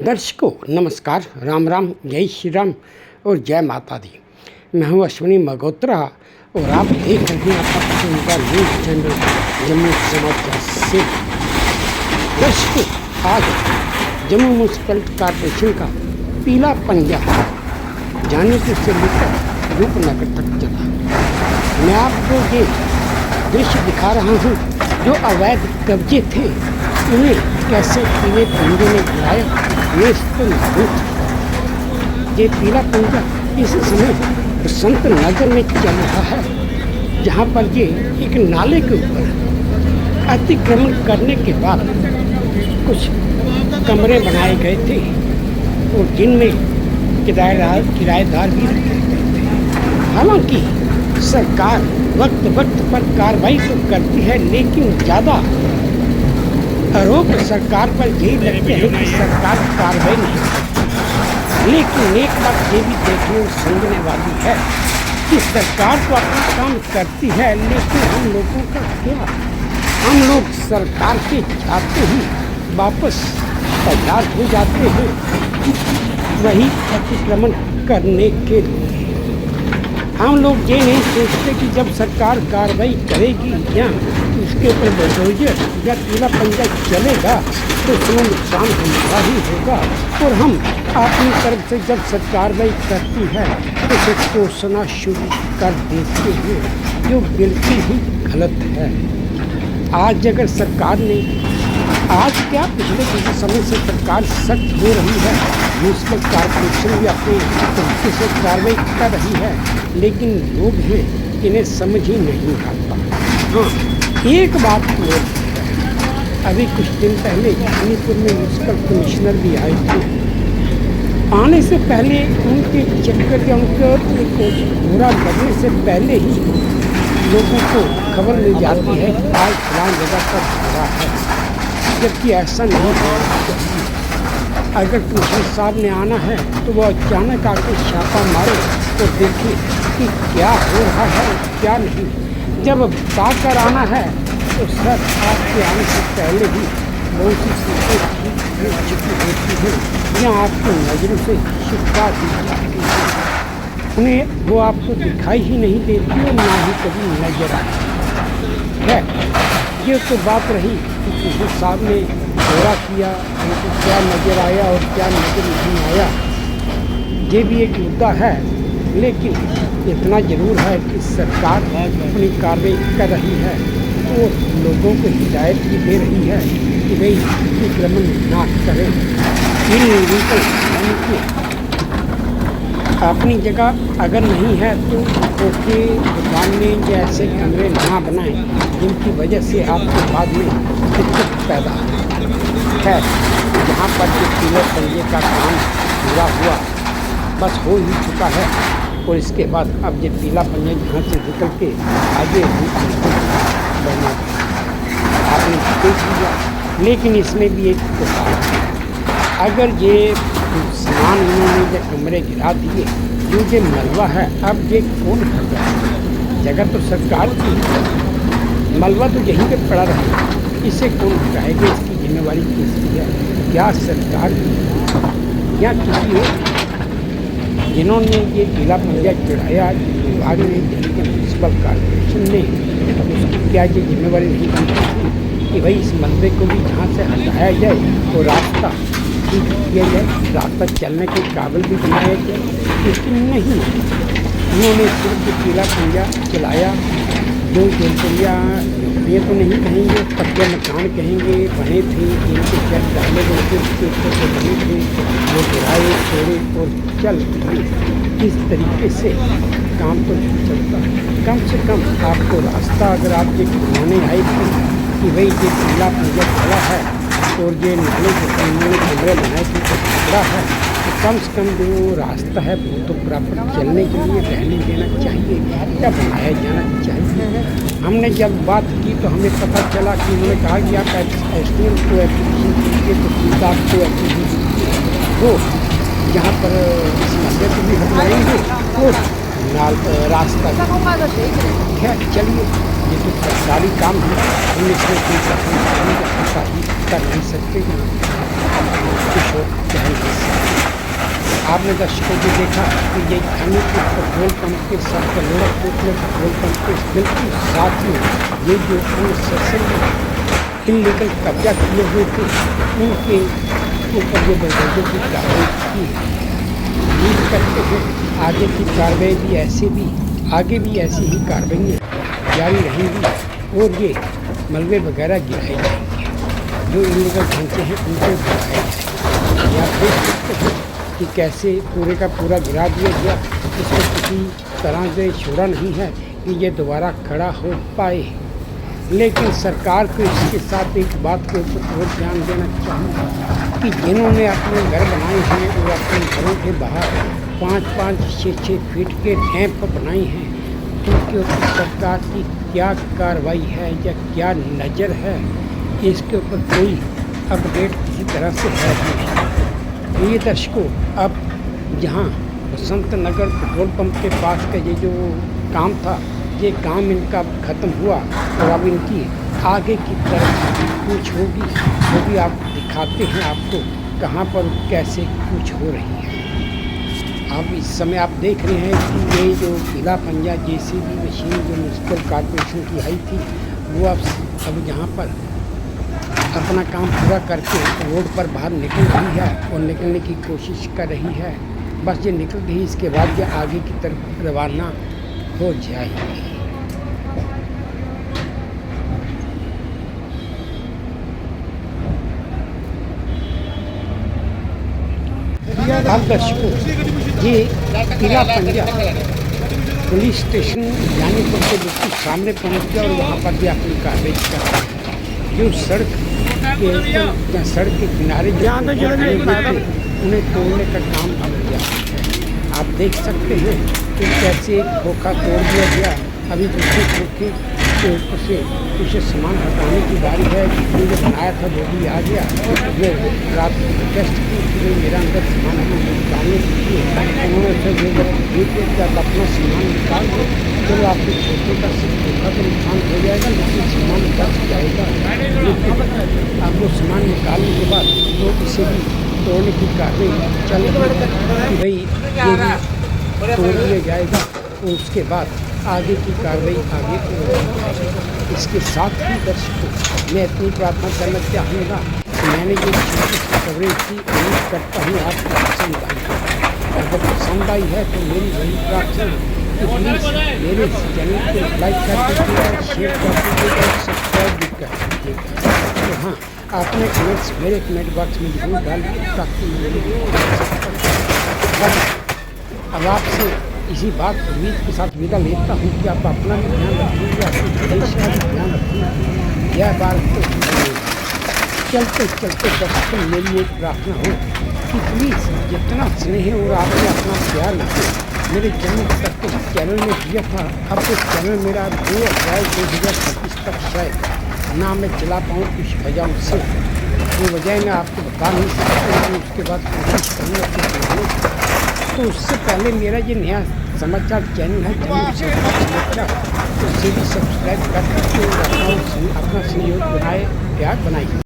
दर्शकों नमस्कार, राम राम, जय श्री राम और जय माता दी। मैं हूं अश्विनी मल्होत्रा और आप देख रहे हैं आपका पसंदीदा न्यूज़ चैनल जम्मू समाचार से। दर्शकों, आज जम्मू म्यूनसिपल कॉर्पोरेशन का पीला पंजा जानीपुर से लेकर रूपनगर तक चला। मैं आपको ये दृश्य दिखा रहा हूँ जो अवैध कब्जे थे उन्हें कैसे पीले पंजे में गिराया। ये पीला पंजा इस समय बसंत नगर में चल रहा है, जहाँ पर ये एक नाले के ऊपर अतिक्रमण करने के बाद कुछ कमरे बनाए गए थे और जिनमें किराएदार भी रखे गए थे। हालांकि सरकार वक्त वक्त पर कार्रवाई तो करती है, लेकिन ज़्यादा आरोप सरकार पर यही लगते हैं कि सरकार कार्रवाई नहीं करती। लेकिन एक बात ये भी देखने और समझने वाली है कि सरकार तो अपना काम करती है, लेकिन हम लोगों का क्या? हम लोग सरकार के जाते ही वापस तैयार हो जाते हैं वही अतिक्रमण करने के लिए। हम लोग ये नहीं सोचते कि जब सरकार कार्रवाई करेगी या उसके ऊपर बुलडोजर या पीला पंजा चलेगा तो उसमें नुकसान हमारा ही होगा, और हम अपनी तरफ से जब सरकार कार्रवाई करती है तो उसे कोसना शुरू कर देते हैं, जो बिल्कुल ही गलत है। आज अगर सरकार ने पिछले कुछ समय से सरकार सख्त हो रही है, म्यूनसिपल कॉर्पोरेशन भी अपने तरीके से कार्रवाई कर रही है, लेकिन लोग हैं इन्हें समझ ही नहीं आता। हाँ, एक बात और है, अभी कुछ दिन पहले जानीपुर में म्यूनसिपल कमिश्नर भी आए थे। आने से पहले उनके चक्कर या उनके पूरा लगने से पहले ही लोगों को खबर मिल जाती है कि आज फलां जगह पर खड़ा है, जबकि ऐसा नहीं होना चाहिए। अगर कमिश्नर साहब ने आना है तो वो अचानक आकर छापा मारे तो देखे कि क्या हो रहा है क्या नहीं। जब पाकर आना है तो सर आपके आने से पहले ही बहुत सी चीज़ें ठीक हो चुकी होती हैं या आपको नज़रों से छिपा दी जाती है। उन्हें वो आपको दिखाई ही नहीं देती और ना ही कभी नजर आती है। ये तो बात रही कि कमिश्नर साहब ने दौरा किया, उनको क्या नज़र आया और क्या नज़र नहीं आया, ये भी एक मुद्दा है। लेकिन इतना ज़रूर है कि सरकार अपनी कार्रवाई कर रही है और लोगों को हिदायत भी दे रही है कि भाई अतिक्रमण ना करें। अपनी जगह अगर नहीं है तो ओके दुकान में या ऐसे कमरे ना बनाएं जिनकी वजह से आपको बाद में दिक्कत पैदा है। जहाँ पर जो पीले पंजे का काम पूरा हुआ, बस हो ही चुका है, और इसके बाद अब ये पीला पंजा यहाँ से निकल के आगे बढ़ना आपने देख लिया। लेकिन इसमें भी एक कोताही है। अगर ये सामान इन्होंने जो कमरे गिरा दिए, जो ये मलबा है, अब ये कौन भर रहा है? जगह तो सरकार की है, मलबा तो यहीं पे पड़ा रहेगा, इसे कौन हटाएगा? इसकी जिम्मेवारी किसकी है? क्या सरकार की या किसी और जिन्होंने ये पीला पंजा चढ़ाया विभाग ने, म्यूनसिपल कॉर्पोरेशन ने, उसकी क्या ये जिम्मेवारी नहीं बनती कि भाई इस मलबे को भी जहाँ से हटाया जाए तो रास्ता ठीक किया जाए, रास्ता चलने के काबिल भी बनाया जाए। लेकिन नहीं, उन्होंने सिर्फ पीला पंजा चलाया। जो झोपड़ियाँ तो नहीं कहेंगे, पक्के मकान कहेंगे, बने थे, जिनके छत डाले गए थे उसके ऊपर से बने थे, वो गिराए छोड़े और चल दिए। इस तरीके से काम तो नहीं चलता। कम से कम आपको रास्ता अगर आप ये घुमाने आए थे कि भाई ये पीला पंजा खड़ा है और ये नाले के कमरे बनाए थे तो खतरा है, तो कम से कम जो रास्ता है वो तो प्रॉपर चलने के लिए रहने देना चाहिए या बनाया जाना चाहिए। हमने जब बात की तो हमें पता चला कि उन्होंने कहा कि आप एस्टीमेट को एप्लीकेशन कीजिए तो प्लीज़ आपको एप्लीकेशन हो, जहाँ पर इस मसले को भी हटाएंगे और रास्ता खैर चलिए, ये तो सरकारी काम है, हम इसमें कोई कर नहीं सकते। कुछ और कह नहीं सकते। आपने दर्शकों को देखा कि ये खानीपुर पेट्रोल पंप के साथ लोड़कपुर पेट्रोल पंप के बिल्कुल साथ में ये जो अनसेशन इलीगल कब्जा किए हुए थे उनके ऊपर ये बुलडोजर की कार्रवाई की है। उम्मीद करते हैं आगे की कार्रवाई भी आगे भी ऐसी ही कार्रवाइयाँ जारी रहेंगी और ये मलबे वगैरह गिराए जाएंगे, जो इलीगल ढांचे हैं उनको गिराए जाएंगे। आप देख सकते हैं कि कैसे पूरे का पूरा गिरा दिया गया, इसमें किसी तरह से छोड़ा नहीं है कि ये दोबारा खड़ा हो पाए। लेकिन सरकार को इसके साथ एक बात के ऊपर और ध्यान देना चाहिए कि जिन्होंने अपने घर बनाए हैं और अपने घरों के बाहर 5-5, 6-6 फीट के डैम बनाए हैं, उनके ऊपर सरकार की क्या कार्रवाई है या क्या नज़र है, इसके ऊपर कोई अपडेट किसी तरह से है नहीं। ये दर्शकों, अब जहाँ बसंत नगर पेट्रोल पंप के पास का ये जो काम था, ये काम इनका ख़त्म हुआ और अब इनकी आगे की तरफ कुछ होगी, वो भी आप दिखाते हैं आपको कहाँ पर कैसे कुछ हो रही है। अब इस समय आप देख रहे हैं कि ये जो पीला पंजा जेसीबी मशीन जो म्यूनसिपल कॉर्पोरेशन की आई थी, वो अब यहाँ पर अपना काम पूरा करके रोड पर बाहर निकल रही है और निकलने की कोशिश कर रही है। बस ये निकल गई, इसके बाद ये आगे की तरफ रवाना हो जाएगी। अब दर्शकों, ये पीला पंजा पुलिस स्टेशन जानीपुर के बिल्कुल सामने पहुंच गया और वहाँ पर भी अपनी कार्रवाई कर रहा है। जो सड़क के किनारे उन्हें तोड़ने का काम अब किया है। आप देख सकते हैं कि कैसे खोखा तोड़ दिया गया। अभी दूसरे खोखे के ऊपर से कुछ सामान हटाने की बारी है। जिसने जो बनाया था वो भी आ गया। मैं रात को रिक्वेस्ट की कि मेरा अंदर सामान निकालने के लिए उन्होंने फिर अपना सामान निकाल दो, चलो आपके छोटे का सिर्फ खोखा तो नुकसान हो जाएगा, लेकिन सामान निकाल जाएगा। लेकिन आप वो सामान निकालने के बाद तो इसे भी तोड़ने की कार्रवाई चल रही है कि भाई ये भी तोड़ दिया जाएगा और उसके बाद आगे की कार्रवाई आगे। इसके साथ ही दर्शकों, मैं इतनी प्रार्थना करना चाहूँगा कि मैंने जो कवरेज की उम्मीद करता हूँ आपको पसंद आई। अगर पसंद आई है तो मेरी वही प्रार्थना कि प्लीज़ मेरे चैनल को लाइक कर दीजिएगा, शेयर कर दीजिएगा, सब्सक्राइब भी कर दीजिएगा। तो हाँ, आपने कमेंट्स मेरे कमेंट बॉक्स में जरूर डाल ताकि अब आपसे इसी बात उम्मीद के साथ विदा लेता हूँ कि आप अपना भी ध्यान रखिएगा, अपने देश का भी ध्यान रखिएगा। यह बात तो चलते चलते दर्शकों, मेरी एक प्रार्थना हो कि प्लीज़ जितना स्नेह और आपने अपना प्यार मेरे चैनल में दिया था, अब तो चैनल मेरा 2 अप्रैल 2025 तक शायद ना मैं चला पाऊँ कुछ वजह से। वो वजह मैं आपको बता नहीं सकता, लेकिन उसके बाद कोशिश करूँगा। तो उससे पहले मेरा ये नया समाचार चैनल है समाचार, उसे भी सब्सक्राइब कर करके अपना सहयोग बनाए प्यार बनाइए।